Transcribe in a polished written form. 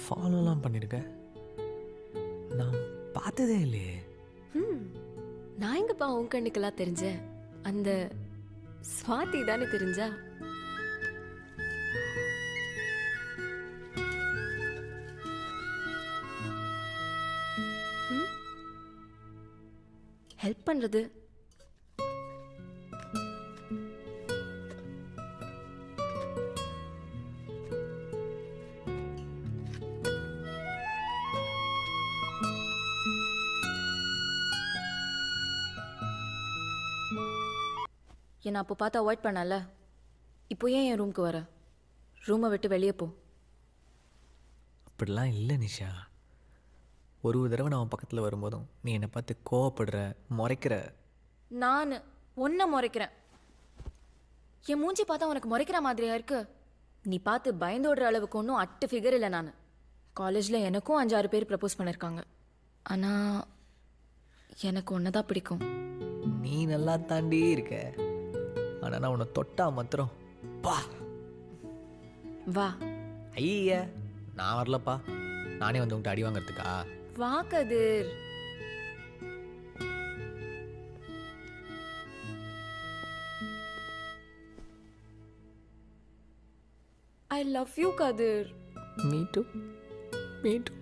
ஃபாலோலாம் பண்ணியிருக்க? நான் பார்த்ததே இல்லையே. நான் எங்கப்பா உன் கண்ணுக்கெல்லாம் தெரிஞ்சேன். அந்த ஸ்வாதி தானே தெரிஞ்சா? ஹெல்ப் பண்றது என்ன அப்போ பார்த்து அவாய்ட் பண்ணல. இப்போ ஏன் என் ரூமுக்கு வர? ரூமை விட்டு வெளியே போ. அப்படிலாம் இல்லை நிஷா. ஒரு தடவை நான் பக்கத்தில் வரும்போதும் நீ என்னை பார்த்து கோவப்படுற, முறைக்கிற. நான் ஒன்றை முறைக்கிறேன்? என் மூஞ்சி பார்த்தா உனக்கு முறைக்கிற மாதிரியா இருக்கு? நீ பார்த்து பயந்தோடுற அளவுக்கு ஒன்றும் அட்டு ஃபிகர் இல்லை. நான் காலேஜில் எனக்கும் 5-6 பேர் ப்ரப்போஸ் பண்ணியிருக்காங்க. ஆனால் எனக்கு ஒன்று தான் பிடிக்கும். நீ நல்லா தாண்டி இருக்க. ஆனால் நான் உன்னை தொட்டா மாத்திரம் பா. வா ஐயா, நான் வரலப்பா. நானே வந்து உங்கள்கிட்ட அடி வாங்கிறதுக்கா? வா Kathir. I love you Kathir. Me too. Me two.